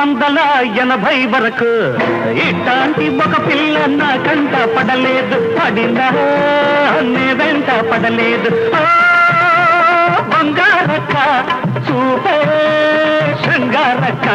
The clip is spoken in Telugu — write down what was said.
1980 వరకు ఇట్లాంటి ఒక పిల్ల నా కంట పడలేదు, పడినా నే వెంట పడలేదు. బంగారక్క చూపే శృంగారక్క.